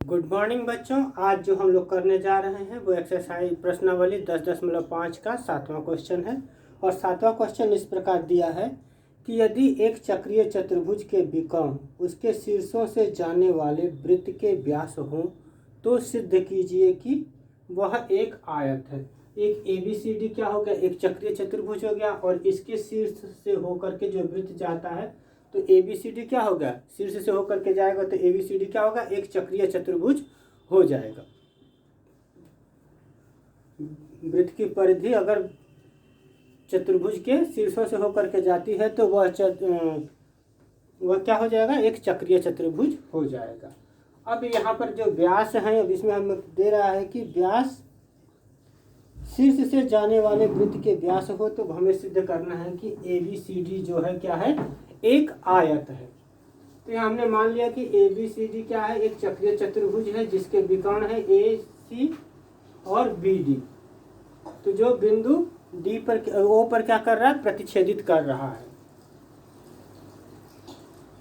Good morning बच्चों। आज जो हम लोग करने जा रहे हैं वो एक्सरसाइज प्रश्नावली 10.5 का 7वां क्वेश्चन है। और 7वां क्वेश्चन इस प्रकार दिया है कि यदि एक चक्रीय चतुर्भुज के विकर्ण उसके शीर्षों से जाने वाले वृत्त के व्यास हों तो सिद्ध कीजिए कि वह एक आयत है। एक ABCD क्या हो गया, एक चक्रीय चतुर्भुज हो गया और इसके शीर्ष से होकर के जो वृत्त जाता है तो ABCD क्या होगा, शीर्ष से होकर के जाएगा तो ABCD क्या होगा, एक चक्रीय चतुर्भुज हो जाएगा। वृत्त की परिधि अगर चतुर्भुज के शीर्षों से होकर के जाती है तो वह क्या हो जाएगा, एक चक्रीय चतुर्भुज हो जाएगा। अब यहाँ पर जो व्यास है, अब इसमें हम दे रहा है कि व्यास शीर्ष से जाने वाले वृत्त के व्यास हो तो हमें सिद्ध करना है कि ABCD जो है क्या है, एक आयत है। तो यहाँ हमने मान लिया कि ABCD क्या है, एक चक्रीय चतुर्भुज है जिसके विकर्ण है AC और BD। तो जो बिंदु D पर O पर क्या कर रहा है, प्रतिच्छेदित कर रहा है।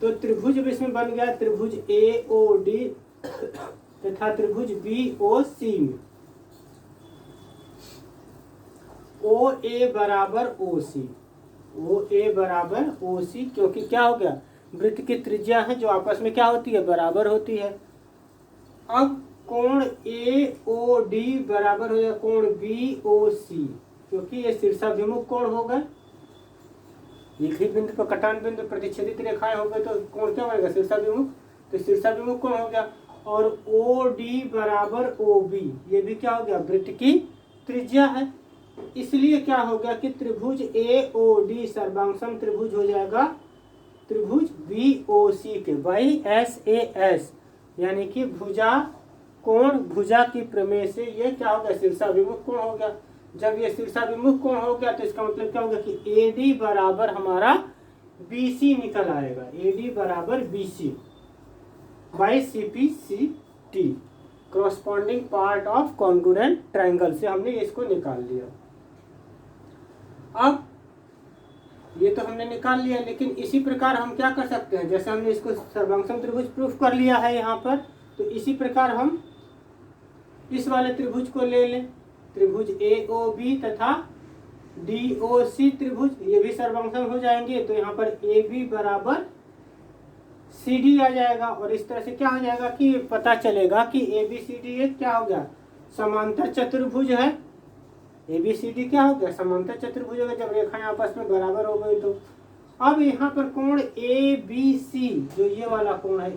तो त्रिभुज इसमें बन गया त्रिभुज AOD तथा त्रिभुज BOC में OA बराबर OC, OA बराबर OC, क्योंकि क्या हो गया, वृत्त की त्रिज्या है जो आपस में क्या होती है, बराबर होती है। अब कोण AOD बराबर हो जाएगा कोण BOC, क्योंकि ये शीर्षाभिमुख कोण हो गए। एक ही बिंदु पर कटान बिंदु प्रतिच्छेदित रेखाएं हो गए तो कोण क्या बनेगा, शीर्षाभिमुख। तो शीर्षाभिमुख कोण हो गया। और OD बराबर OB, ये भी क्या हो गया, वृत्त की त्रिज्या है। इसलिए क्या हो गया कि त्रिभुज AOD सर्वांगसम त्रिभुज हो जाएगा त्रिभुज BOC के YSAS, यानी कि भुजा कोण भुजा की प्रमेय से ये क्या हो गया, शीर्षाभिमुख कोण हो गया। जब ये शीर्षाभिमुख कोण हो गया तो इसका मतलब क्या होगा कि AD बराबर हमारा BC निकल आएगा। AD बराबर BC by CPCT, corresponding part of congruent triangle से हमने इसको निकाल लिया। अब ये तो हमने निकाल लिया, लेकिन इसी प्रकार हम क्या कर सकते हैं, जैसे हमने इसको सर्वांगसम त्रिभुज प्रूफ कर लिया है यहाँ पर, तो इसी प्रकार हम इस वाले त्रिभुज को ले लें, त्रिभुज AOB तथा DOC त्रिभुज, ये भी सर्वांगसम हो जाएंगे। तो यहाँ पर AB बराबर CD आ जाएगा और इस तरह से क्या हो जाएगा कि पता चलेगा कि ABCD एक क्या हो गया, समांतर चतुर्भुज है। ABCD क्या हो गया, समांतर चतुर्भुज होगा जब रेखाएं आपस में बराबर हो गई तो। अब यहाँ पर कोण ABC, जो ये वाला कोण है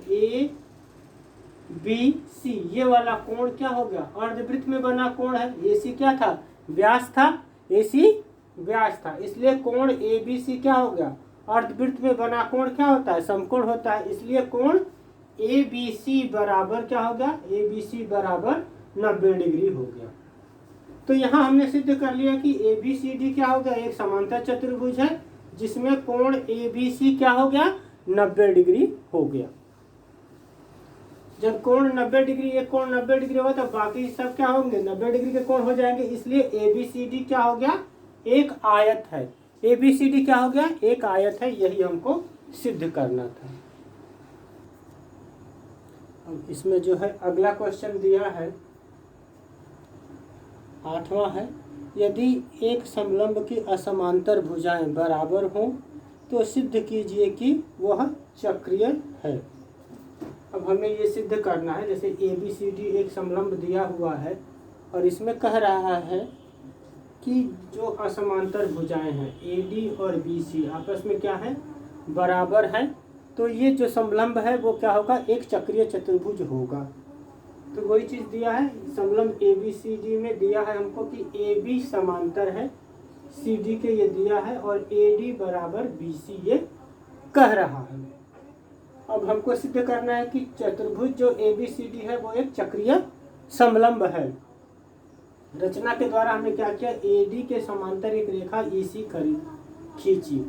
ABC, ये वाला कोण क्या हो गया, अर्धवृत्त में बना कोण है। AC क्या था, व्यास था, AC व्यास था, इसलिए कोण ABC क्या हो गया, अर्धवृत्त में बना कोण क्या होता है, समकोण होता है। इसलिए कोण ABC बराबर क्या हो गया, ABC बराबर 90 डिग्री हो गया। तो यहाँ हमने सिद्ध कर लिया कि ABCD क्या हो गया, एक समांतर चतुर्भुज है जिसमें कोण ABC क्या हो गया, 90 डिग्री हो गया। जब कोण 90 डिग्री, एक कोण 90 डिग्री होगा तो बाकी सब क्या होंगे, 90 डिग्री के कोण हो जाएंगे। इसलिए ABCD क्या हो गया, एक आयत है। ABCD क्या हो गया, एक आयत है, यही हमको सिद्ध करना था। अब इसमें जो है अगला क्वेश्चन दिया है 8वां है, यदि एक समलंब की असमांतर भुजाएं बराबर हों तो सिद्ध कीजिए कि वह चक्रीय है। अब हमें ये सिद्ध करना है, जैसे ABCD एक समलंब दिया हुआ है और इसमें कह रहा है कि जो असमांतर भुजाएं हैं AD और BC आपस में क्या है, बराबर है, तो ये जो समलंब है वो क्या होगा, एक चक्रीय चतुर्भुज होगा। तो वही चीज़ दिया है समलंब ABCD में, दिया है हमको कि AB समांतर है CD के, ये दिया है, और AD बराबर BC ये कह रहा है। अब हमको सिद्ध करना है कि चतुर्भुज जो ABCD है वो एक चक्रीय समलंब है। रचना के द्वारा हमने क्या किया, AD के समांतर एक रेखा EC खींची।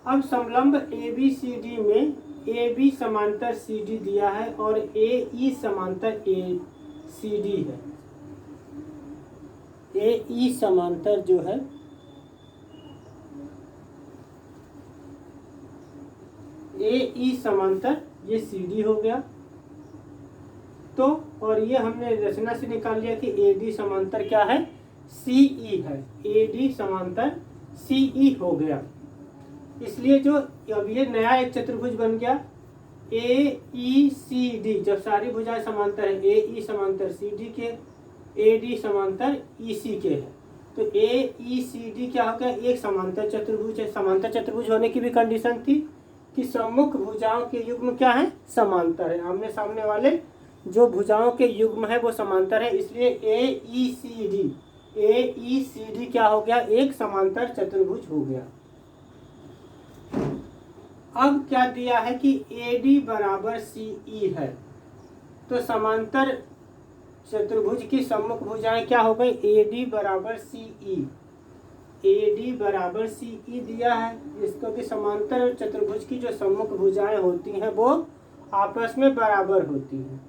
अब समलंब ABCD में AB समांतर CD दिया है और AE समांतर ACD है। AE समांतर जो है AE समांतर ये CD हो गया तो और ये हमने रचना से निकाल लिया कि AD समांतर क्या है, CE है। AD समांतर CE हो गया। इसलिए जो अब ये नया एक चतुर्भुज बन गया AECD। जब सारी भुजाएं समांतर है, AE समांतर CD के, AD समांतर EC के है, तो AECD क्या हो गया, एक समांतर चतुर्भुज है। समांतर चतुर्भुज होने की भी कंडीशन थी कि सम्मुख भुजाओं के युग्म क्या है, समांतर है। आमने सामने वाले जो भुजाओं के युग्म है वो समांतर है, इसलिए AECD क्या हो गया, एक समांतर चतुर्भुज हो गया। अब क्या दिया है कि AD बराबर CE है, तो समांतर चतुर्भुज की सम्मुख भुजाएं क्या हो गई, AD बराबर CE। AD बराबर CE दिया है, इसको भी समांतर चतुर्भुज की जो सम्मुख भुजाएं होती हैं वो आपस में बराबर होती हैं।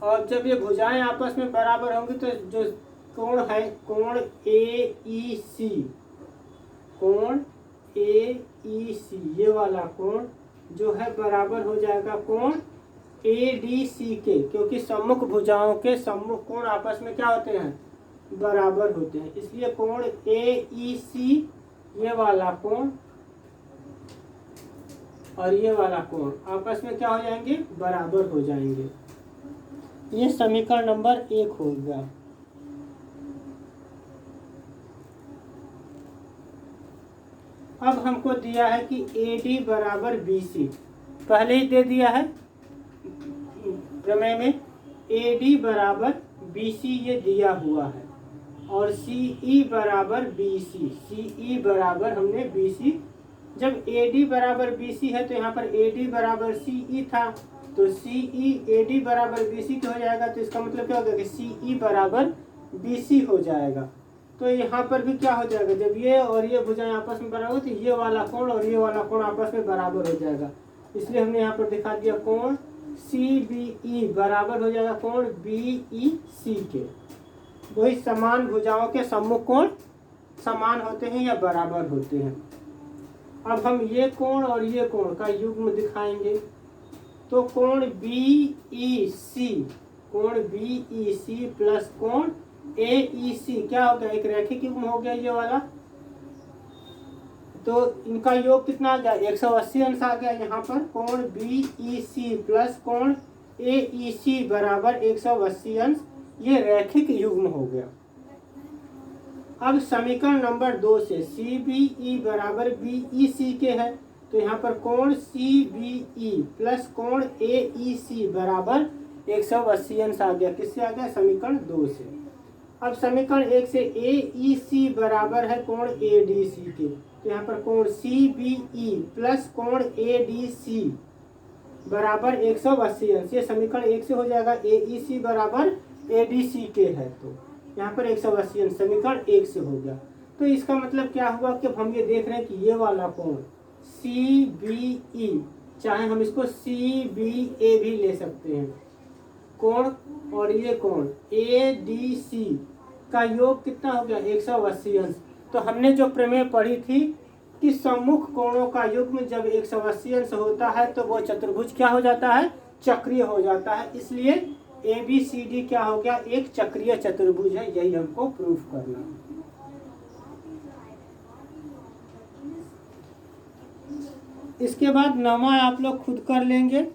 और जब ये भुजाएं आपस में बराबर होंगी तो जो कोण है, कोण AEC, कोण AEC, ये वाला कोण जो है बराबर हो जाएगा कोण ADC के, क्योंकि सम्मुख भुजाओं के सम्मुख कोण आपस में क्या होते हैं, बराबर होते हैं। इसलिए कोण AEC, ये वाला कोण और ये वाला कोण आपस में क्या हो जाएंगे, बराबर हो जाएंगे। ये समीकरण नंबर 1 हो गया। अब हमको दिया है कि AD बराबर BC, पहले ही दे दिया है प्रमेय में, AD बराबर BC ये दिया हुआ है, और CE बराबर BC, CE बराबर हमने BC, जब AD बराबर BC है तो यहाँ पर AD बराबर CE था, तो CE AD बराबर BC हो जाएगा, तो इसका मतलब क्या होगा कि CE बराबर BC हो जाएगा। तो यहाँ पर भी क्या हो जाएगा, जब ये और ये भुजाएं आपस में बराबर हो तो ये वाला कोण और ये वाला कोण आपस में बराबर हो जाएगा। इसलिए हमने यहाँ पर दिखा दिया कोण CBE बराबर हो जाएगा कोण BEC के। वही समान भुजाओं के सम्मुख कोण समान होते हैं या बराबर होते हैं। अब हम ये कोण और ये कोण का युग्म दिखाएंगे, तो कोण BEC, कोण BEC प्लस कोण AEC क्या हो गया, एक रैखिक युग्म हो गया ये वाला। तो इनका योग कितना आ गया, 180 अंश आ गया। यहाँ पर कोण BEC प्लस कोण AEC बराबर 180 अंश, ये रैखिक युग्म हो गया। अब समीकरण नंबर 2 से CBE बराबर BEC के है, तो यहाँ पर कोण CBE प्लस कोण AEC बराबर 180 अंश आ गया। किससे आ गया, समीकरण 2 से। अब समीकरण 1 से AEC बराबर है कोण ADC के, तो यहाँ पर कोण CBE प्लस कोण ADC बराबर 180 अंश, ये समीकरण 1 से हो जाएगा। AEC बराबर ADC के है, तो यहाँ पर 180 अंश समीकरण 1 से हो गया। तो इसका मतलब क्या हुआ कि हम ये देख रहे हैं कि ये वाला कोण CBE, चाहे हम इसको CBA भी ले सकते हैं, कोण और ये कोण ADC का योग कितना हो गया, 180 अंश। तो हमने जो प्रमेय पढ़ी थी कि सम्मुख कोणों का युग्म जब 180 अंश होता है तो वो चतुर्भुज क्या हो जाता है, चक्रीय हो जाता है। इसलिए ABCD क्या हो गया, एक चक्रीय चतुर्भुज है। यही हमको प्रूफ करना है। इसके बाद 9वां आप लोग खुद कर लेंगे,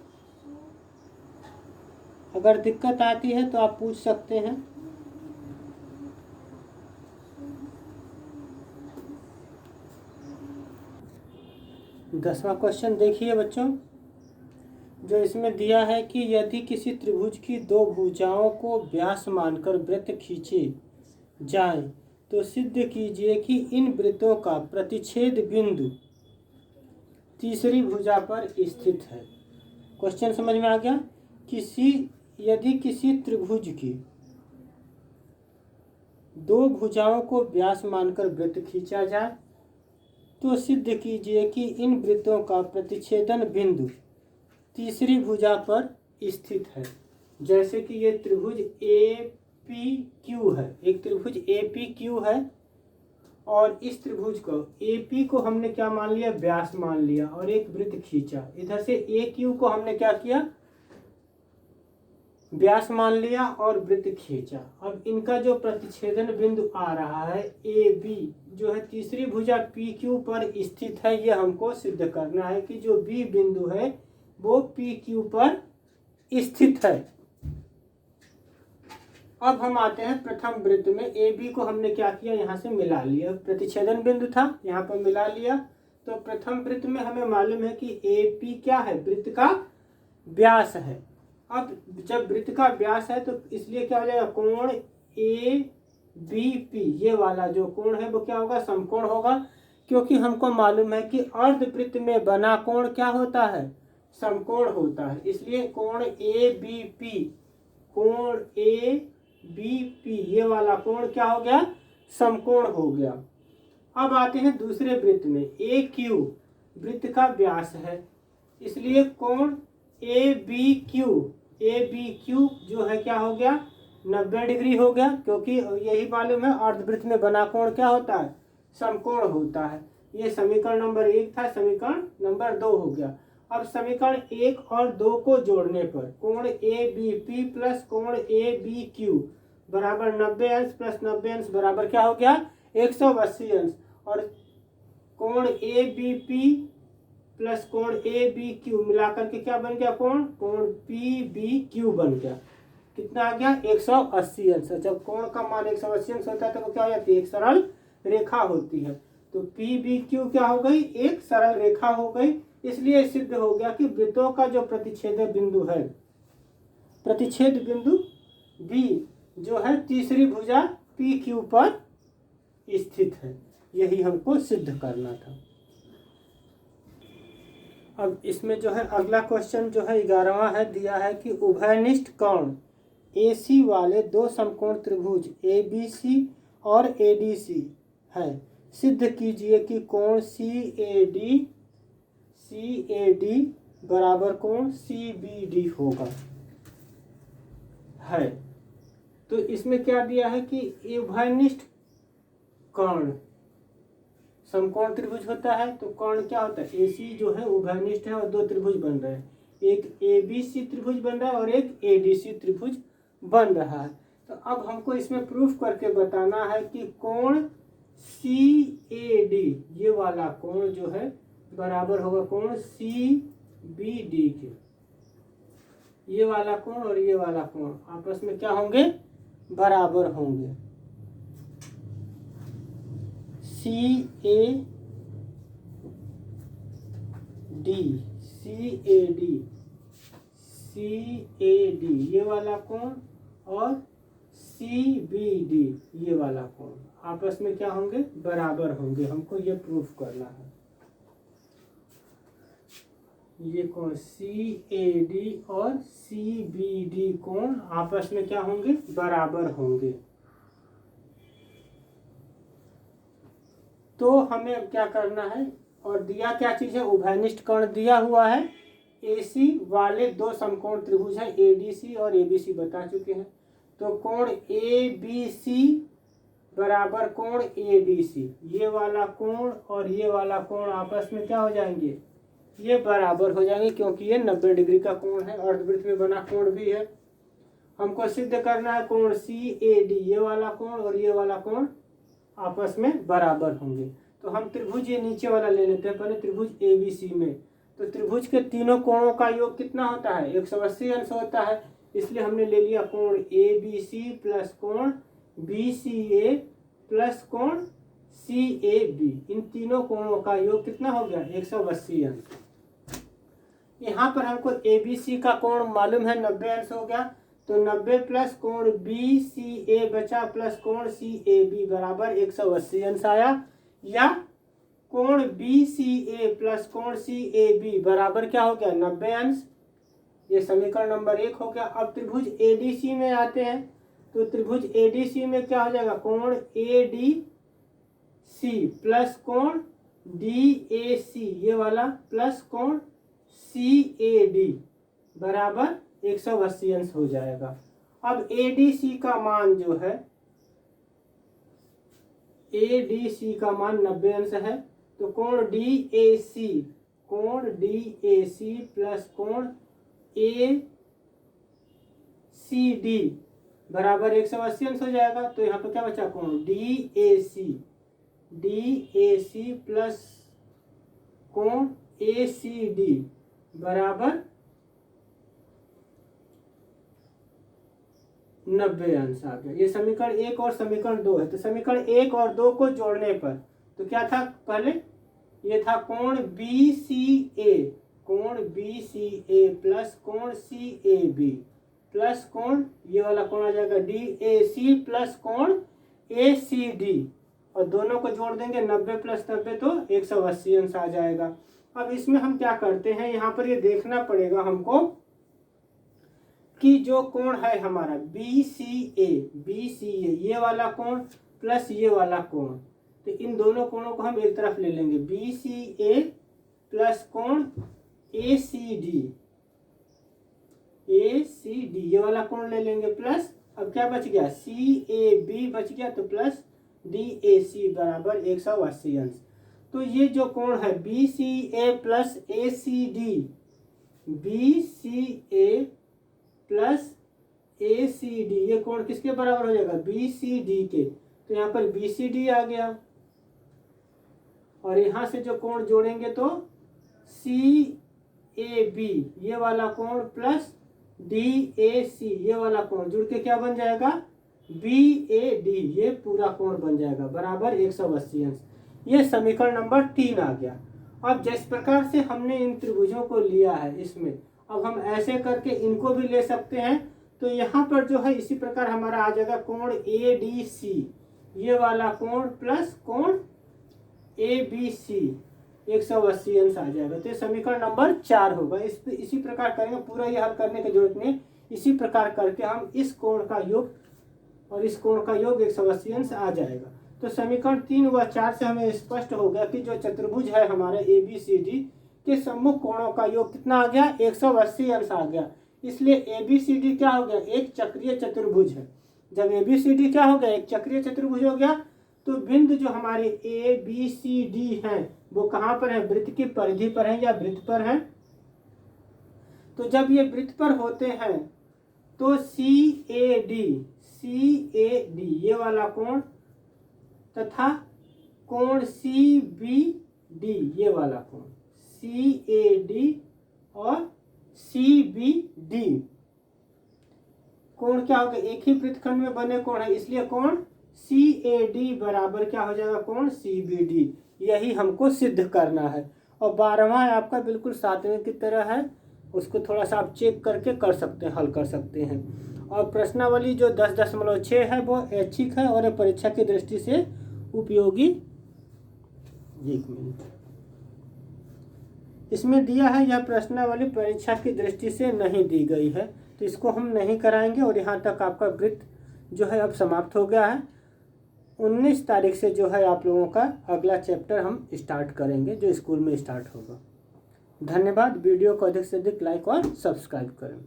अगर दिक्कत आती है तो आप पूछ सकते हैं। दसवां क्वेश्चन देखिए बच्चों, जो इसमें दिया है कि यदि किसी त्रिभुज की दो भुजाओं को व्यास मानकर वृत्त खींचे जाएं तो सिद्ध कीजिए कि इन वृत्तों का प्रतिच्छेद बिंदु तीसरी भुजा पर स्थित है। क्वेश्चन समझ में आ गया। यदि किसी त्रिभुज की दो भुजाओं को व्यास मानकर वृत्त खींचा जाए तो सिद्ध कीजिए कि इन वृत्तों का प्रतिच्छेदन बिंदु तीसरी भुजा पर स्थित है। जैसे कि ये त्रिभुज APQ है, एक त्रिभुज APQ है, और इस त्रिभुज को AP को हमने क्या मान लिया, व्यास मान लिया, और एक वृत्त खींचा। इधर से AQ को हमने क्या किया, व्यास मान लिया और वृत्त खींचा। अब इनका जो प्रतिच्छेदन बिंदु आ रहा है ए बी, जो है तीसरी भुजा पी क्यू पर स्थित है, ये हमको सिद्ध करना है कि जो बी बिंदु है वो पी क्यू पर स्थित है। अब हम आते हैं प्रथम वृत्त में। ए बी को हमने क्या किया, यहाँ से मिला लिया, प्रतिच्छेदन बिंदु था यहाँ पर मिला लिया। तो प्रथम वृत्त में हमें मालूम है कि ए पी क्या है, वृत्त का व्यास है। अब जब वृत्त का व्यास है तो इसलिए क्या हो जाएगा, कोण ए बी पी, ये वाला जो कोण है वो क्या होगा, समकोण होगा, क्योंकि हमको मालूम है कि अर्धवृत्त में बना कोण क्या होता है, समकोण होता है। इसलिए कोण ए बी पी, कोण ए बी पी, ये वाला कोण क्या हो गया, समकोण हो गया। अब आते हैं दूसरे वृत्त में। ए क्यू वृत्त का व्यास है, इसलिए कोण ए बी क्यू जो है क्या हो गया, 90 डिग्री हो गया, क्योंकि यही मालूम है अर्धवृत्त में बना कोण क्या होता है, समकोण होता है। ये समीकरण नंबर 1 था, समीकरण नंबर 2 हो गया। अब समीकरण 1 और 2 को जोड़ने पर कोण ए बी पी प्लस कोण ए बी क्यू बराबर 90 अंश प्लस 90 अंश बराबर क्या हो गया, 180 अंश। और कोण ए बी पी प्लस कोण ए बी क्यू मिलाकर के क्या बन गया, कोण पी बी क्यू बन गया। कितना आ गया, 180 अंश। जब कोण का मान 180 अंश होता है तो वो क्या हो जाती है, एक सरल रेखा होती है। तो पी बी क्यू क्या हो गई, एक सरल रेखा हो गई। इसलिए सिद्ध हो गया कि वृत्तों का जो प्रतिच्छेद बिंदु है, प्रतिच्छेद बिंदु बी जो है तीसरी भुजा पी क्यू पर स्थित है। यही हमको सिद्ध करना था। अब इसमें जो है अगला क्वेश्चन जो है 11वां है, दिया है कि उभयनिष्ठ कोण AC वाले दो समकोण त्रिभुज ABC और ADC है, सिद्ध कीजिए कि कोण CAD बराबर कोण CBD होगा। है तो इसमें क्या दिया है कि उभयनिष्ठ कोण समकोण त्रिभुज होता है, तो कोण क्या होता है, AC जो है उभयनिष्ठ है और दो त्रिभुज बन रहे हैं, एक ABC त्रिभुज बन रहा है और एक ADC त्रिभुज बन रहा है। तो अब हमको इसमें प्रूफ करके बताना है कि कोण CAD ये वाला कोण जो है बराबर होगा कोण CBD के। ये वाला कोण और ये वाला कोण आपस में क्या होंगे, बराबर होंगे। CAD ये वाला कोण और CBD ये वाला कोण आपस में क्या होंगे, बराबर होंगे। हमको ये प्रूफ करना है। ये कोण CAD और CBD कोण आपस में क्या होंगे, बराबर होंगे। तो हमें अब क्या करना है, और दिया क्या चीज है, उभयनिष्ठ कोण दिया हुआ है। AC वाले दो समकोण त्रिभुज है ADC और ABC बता चुके हैं। तो कोण ABC बराबर कोण ADC, ये वाला कोण और ये वाला कोण आपस में क्या हो जाएंगे, ये बराबर हो जाएंगे, क्योंकि ये 90 डिग्री का कोण है, अर्धवृत्त में बना कोण भी है। हमको सिद्ध करना है कोण CAD ये वाला कोण और ये वाला कोण आपस में बराबर होंगे। तो हम त्रिभुज ये नीचे वाला ले लेते हैं पहले, त्रिभुज ABC में। तो त्रिभुज के तीनों कोणों का योग कितना होता है, 180 अंश होता है। इसलिए हमने ले लिया कोण ABC प्लस कोण BCA प्लस कोण CAB। इन तीनों कोणों का योग कितना हो गया, 180 अंश। यहाँ पर हमको ABC का कोण मालूम है 90 अंश हो गया, तो 90 प्लस कोण BCA बचा प्लस कोण CAB बराबर 180 अंश आया। या कोण BCA प्लस कोण CAB बराबर क्या हो गया, 90 अंश। ये समीकरण नंबर 1 हो गया। अब त्रिभुज ADC में आते हैं। तो त्रिभुज ADC में क्या हो जाएगा, कोण ADC प्लस कोण DAC ये वाला प्लस कोण CAD बराबर 180 अंश हो जाएगा। अब ADC का मान जो है, ADC का मान 90 अंश है। तो कोण DAC प्लस कोण AC डी बराबर 180 अंश हो जाएगा। तो यहाँ पे क्या बचा कोण डी ए सी प्लस कोण ए सी डी बराबर 90 अंश आ गया। ये समीकरण 1 और समीकरण 2 है। तो समीकरण 1 और 2 को जोड़ने पर तो क्या था, पहले ये था कोण बी सी ए प्लस कोण सी ए बी प्लस कोण ये वाला कोण आ जाएगा डी ए सी प्लस कोण ए सी डी, और दोनों को जोड़ देंगे 90 प्लस 90 तो 180 अंश आ जाएगा। अब इसमें हम क्या करते हैं, यहाँ पर ये देखना पड़ेगा हमको कि जो कोण है हमारा बी सी ए ये वाला कोण प्लस ये वाला कोण, तो इन दोनों कोणों को हम एक तरफ ले लेंगे। बी सी ए प्लस कोण ए सी डी ये वाला कोण ले लेंगे प्लस, अब क्या बच गया सी ए बी बच गया, तो प्लस डी ए सी बराबर 180 अंश। तो ये जो कोण है बी सी ए प्लस ए सी डी, बी सी ए प्लस ए सी डी ये कोण किसके बराबर हो जाएगा, बी सी डी के। तो यहाँ पर बी सी डी आ गया, और यहाँ से जो कोण जोड़ेंगे तो सी ए बी ये वाला कोण प्लस डी ए सी ये वाला कोण जुड़ के क्या बन जाएगा, बी ए डी ये पूरा कोण बन जाएगा बराबर 180 अंश। ये समीकरण नंबर 3 आ गया। अब जिस प्रकार से हमने इन त्रिभुजों को लिया है इसमें, अब हम ऐसे करके इनको भी ले सकते हैं। तो यहाँ पर जो है इसी प्रकार हमारा आ जाएगा कोण ए डी सी ये वाला कोण प्लस कोण ए बी सी 180 अंश आ जाएगा। तो समीकरण नंबर 4 होगा। इसी प्रकार करेंगे, पूरा ये हल करने की जरूरत नहीं। इसी प्रकार करके हम इस कोण का योग और इस कोण का योग 180 अंश आ जाएगा। तो समीकरण 3 व 4 से हमें स्पष्ट हो गया कि जो चतुर्भुज है हमारे ए बी सी डी के सम्मुख कोणों का योग कितना आ गया, 180 अंश आ गया। इसलिए ए बी सी डी क्या हो गया, एक चक्रीय चतुर्भुज है। जब ए बी सी डी क्या हो गया, एक चक्रीय चतुर्भुज हो गया, तो बिंदु जो हमारे ए बी सी डी हैं वो कहाँ पर है, वृत्त की परिधि पर है या वृत्त पर है। तो जब ये वृत्त पर होते हैं तो सी ए डी ये वाला कोण तथा कोण सी बी डी ये वाला कोण, सी ए डी और सी बी डी कोण क्या होगा, एक ही वृत्तखंड में बने कोण है, इसलिए कोण सी ए डी बराबर क्या हो जाएगा, कोण सी बी डी। यही हमको सिद्ध करना है। और 12वां आपका बिल्कुल 7वें की तरह है, उसको थोड़ा सा आप चेक करके कर सकते हैं, हल कर सकते हैं। और प्रश्नावली जो 10.6 है वो ऐच्छिक है और परीक्षा की दृष्टि से उपयोगी। 1 मिनट, इसमें दिया है यह प्रश्नावली परीक्षा की दृष्टि से नहीं दी गई है, तो इसको हम नहीं कराएंगे। और यहाँ तक आपका वृत्त जो है अब समाप्त हो गया है। 19 तारीख से जो है आप लोगों का अगला चैप्टर हम स्टार्ट करेंगे, जो स्कूल में स्टार्ट होगा। धन्यवाद। वीडियो को अधिक से अधिक लाइक और सब्सक्राइब करें।